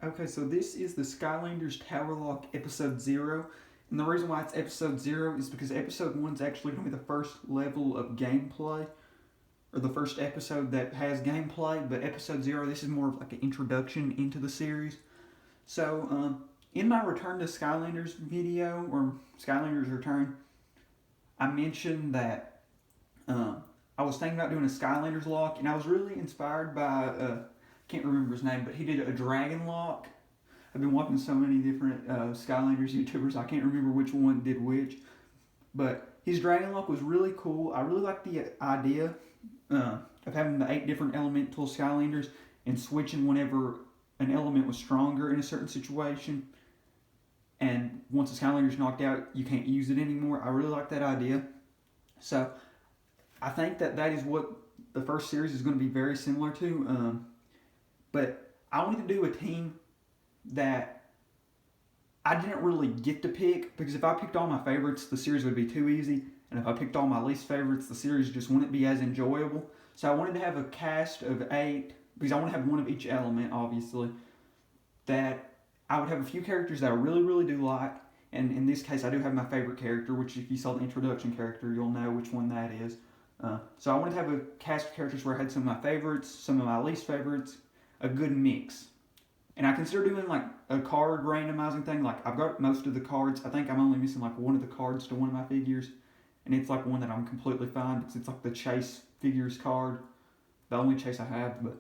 Okay, so this is the Skylanders Tower Lock Episode 0. And the reason why it's Episode 0 is because Episode 1 is actually going to be the first level of gameplay, or the first episode that has gameplay, but Episode 0, this is more of like an introduction into the series. So, in my Return to Skylanders video, or Skylanders Return, I mentioned that I was thinking about doing a Skylanders lock, and I was really inspired by, can't remember his name, but he did a dragon lock. I've been watching so many different Skylanders YouTubers, I can't remember which one did which, but his dragon lock was really cool. I really liked the idea of having the 8 different elemental Skylanders and switching whenever an element was stronger in a certain situation, and once the Skylander's knocked out, you can't use it anymore. I really like that idea. So I think that is what the first series is going to be very similar to. But I wanted to do a team that I didn't really get to pick, because if I picked all my favorites, the series would be too easy. And if I picked all my least favorites, the series just wouldn't be as enjoyable. So I wanted to have a cast of 8, because I want to have one of each element, obviously, that I would have a few characters that I really, really do like. And in this case, I do have my favorite character, which if you saw the introduction character, you'll know which one that is. So I wanted to have a cast of characters where I had some of my favorites, some of my least favorites, a good mix. And I consider doing like a card randomizing thing. Like I've got most of the cards. I think I'm only missing like one of the cards to one of my figures. And it's like one that I'm completely fine, because it's like the Chase figures card. The only Chase I have, but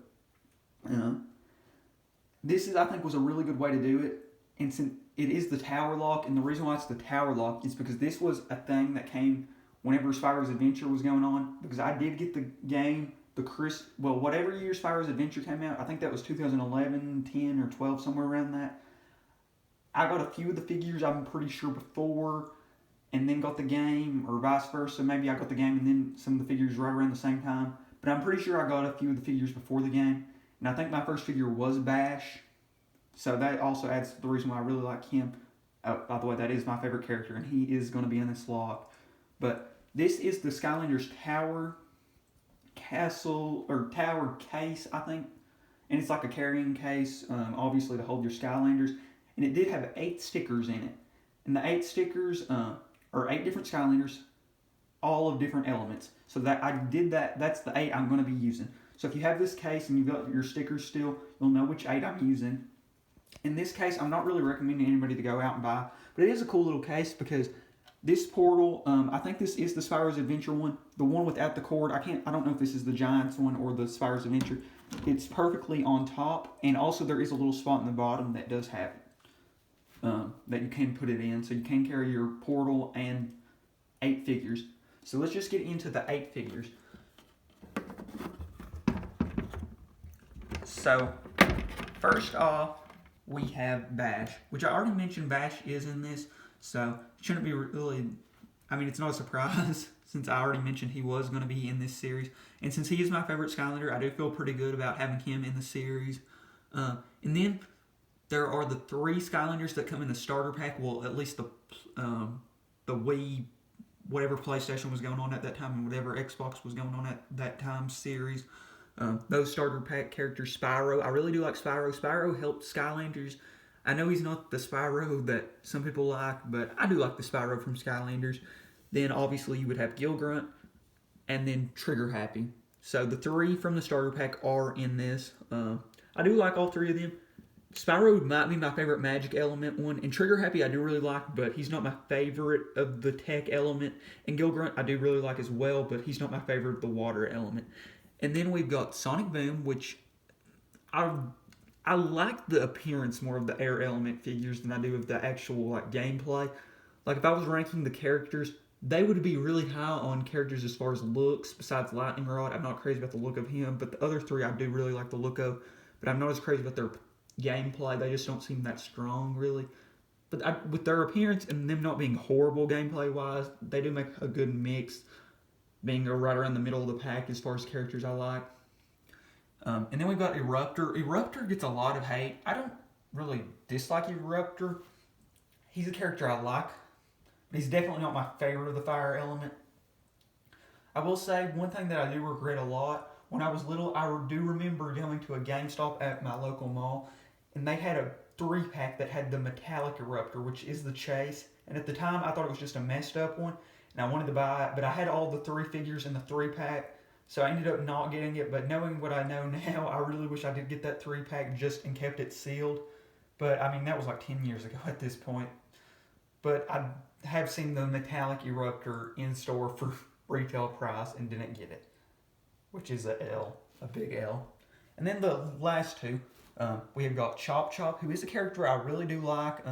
this is, I think, was a really good way to do it. And since it is the Tower Lock, and the reason why it's the Tower Lock is because this was a thing that came whenever Spyro's Adventure was going on. Because I did get the game, whatever year Spyro's Adventure came out, I think that was 2011, 10, or 12, somewhere around that. I got a few of the figures, I'm pretty sure, before, and then got the game, or vice versa. Maybe I got the game and then some of the figures right around the same time. But I'm pretty sure I got a few of the figures before the game. And I think my first figure was Bash. So that also adds to the reason why I really like him. By the way, that is my favorite character, and he is going to be in this lock. But this is the Skylanders Tower Castle, or Tower Case, I think. And it's like a carrying case, obviously, to hold your Skylanders. And it did have 8 stickers in it. And the 8 stickers are 8 different Skylanders, all of different elements. So that I did that. That's the 8 I'm going to be using. So if you have this case and you've got your stickers still, you'll know which 8 I'm using. In this case, I'm not really recommending anybody to go out and buy, but it is a cool little case, because this portal, I think this is the Spyro's Adventure one, the one without the cord. I don't know if this is the Giants one or the Spyro's Adventure. It's perfectly on top, and also there is a little spot in the bottom that does have it, that you can put it in, so you can carry your portal and 8 figures. So let's just get into the 8 figures. So, first off, we have Bash, which I already mentioned Bash is in this, so it shouldn't be really, it's not a surprise since I already mentioned he was going to be in this series. And since he is my favorite Skylander, I do feel pretty good about having him in the series. And then there are the 3 Skylanders that come in the starter pack, well, at least the Wii, whatever PlayStation was going on at that time, and whatever Xbox was going on at that time series. Those starter pack characters, Spyro. I really do like Spyro. Spyro helped Skylanders. I know he's not the Spyro that some people like, but I do like the Spyro from Skylanders. Then obviously you would have Gilgrunt, and then Trigger Happy. So the 3 from the starter pack are in this. I do like all 3 of them. Spyro might be my favorite magic element one, and Trigger Happy I do really like, but he's not my favorite of the tech element. And Gilgrunt I do really like as well, but he's not my favorite of the water element. And then we've got Sonic Boom, which I like the appearance more of the air element figures than I do of the actual gameplay. Like if I was ranking the characters, they would be really high on characters as far as looks. Besides Lightning Rod, I'm not crazy about the look of him, but the other 3 I do really like the look of. But I'm not as crazy about their gameplay. They just don't seem that strong, really. But with their appearance and them not being horrible gameplay-wise, they do make a good mix, being right around the middle of the pack as far as characters I like. And then we've got Eruptor. Eruptor gets a lot of hate. I don't really dislike Eruptor. He's a character I like, but he's definitely not my favorite of the fire element. I will say one thing that I do regret a lot. When I was little, I do remember going to a GameStop at my local mall, and they had a 3-pack that had the metallic eruptor, which is the chase. And at the time, I thought it was just a messed up one, and I wanted to buy it, but I had all the 3 figures in the 3-pack, so I ended up not getting it. But knowing what I know now, I really wish I did get that 3-pack just and kept it sealed. But I mean, that was like 10 years ago at this point. But I have seen the metallic eruptor in store for retail price and didn't get it, which is a big L. And then the last two, we have got Chop Chop, who is a character I really do like.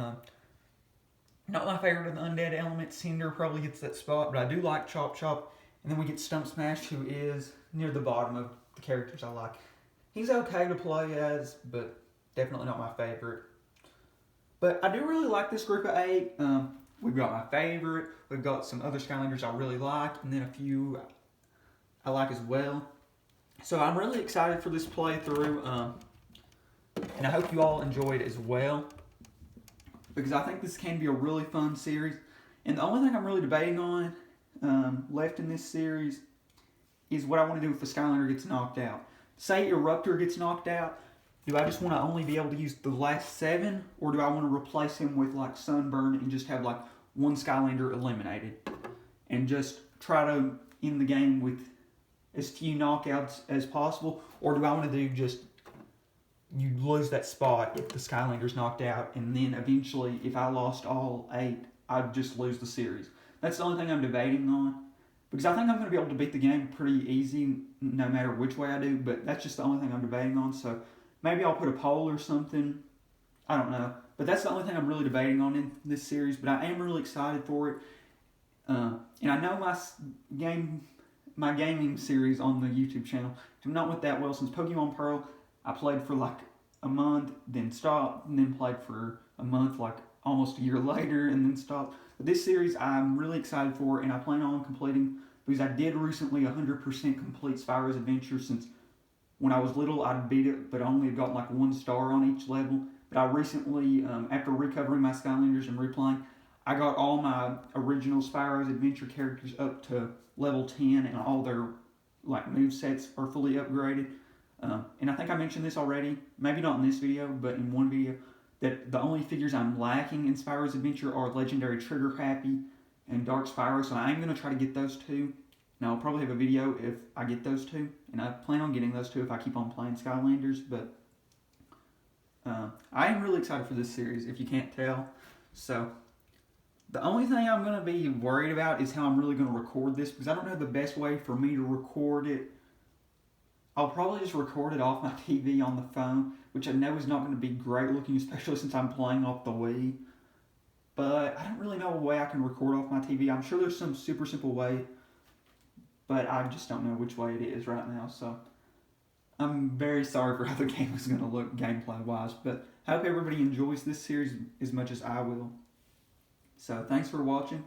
Not my favorite of the undead elements. Cinder probably gets that spot, but I do like Chop Chop. And then we get Stump Smash, who is near the bottom of the characters I like. He's okay to play as, but definitely not my favorite. But I do really like this group of 8. We've got my favorite. We've got some other Skylanders I really like, and then a few I like as well. So I'm really excited for this playthrough, and I hope you all enjoyed as well, because I think this can be a really fun series. And the only thing I'm really debating on left in this series is what I want to do if the Skylander gets knocked out. Say Eruptor gets knocked out, do I just want to only be able to use the last 7, or do I want to replace him with like Sunburn and just have like one Skylander eliminated and just try to end the game with as few knockouts as possible? Or do I want to do just you lose that spot if the Skylander's knocked out, and then eventually if I lost all 8, I'd just lose the series? That's the only thing I'm debating on, because I think I'm going to be able to beat the game pretty easy no matter which way I do, but that's just the only thing I'm debating on. So maybe I'll put a poll or something. I don't know. But that's the only thing I'm really debating on in this series. But I am really excited for it. And I know my gaming series on the YouTube channel have not went that well since Pokemon Pearl. I played for like a month, then stopped, and then played for a month, like almost a year later, and then stopped. But this series I'm really excited for, and I plan on completing, because I did recently 100% complete Spyro's Adventure. Since when I was little, I'd beat it, but I only had gotten like 1 star on each level. But I recently, after recovering my Skylanders and replaying, I got all my original Spyro's Adventure characters up to level 10, and all their like movesets are fully upgraded. And I think I mentioned this already, maybe not in this video, but in one video, that the only figures I'm lacking in Spyro's Adventure are Legendary Trigger Happy and Dark Spyro, so I am going to try to get those 2. Now, I'll probably have a video if I get those 2, and I plan on getting those 2 if I keep on playing Skylanders, but I am really excited for this series, if you can't tell. So the only thing I'm going to be worried about is how I'm really going to record this, because I don't know the best way for me to record it. I'll probably just record it off my TV on the phone, which I know is not going to be great looking, especially since I'm playing off the Wii. But I don't really know a way I can record off my TV. I'm sure there's some super simple way, but I just don't know which way it is right now. So I'm very sorry for how the game is going to look gameplay-wise, but I hope everybody enjoys this series as much as I will. So thanks for watching.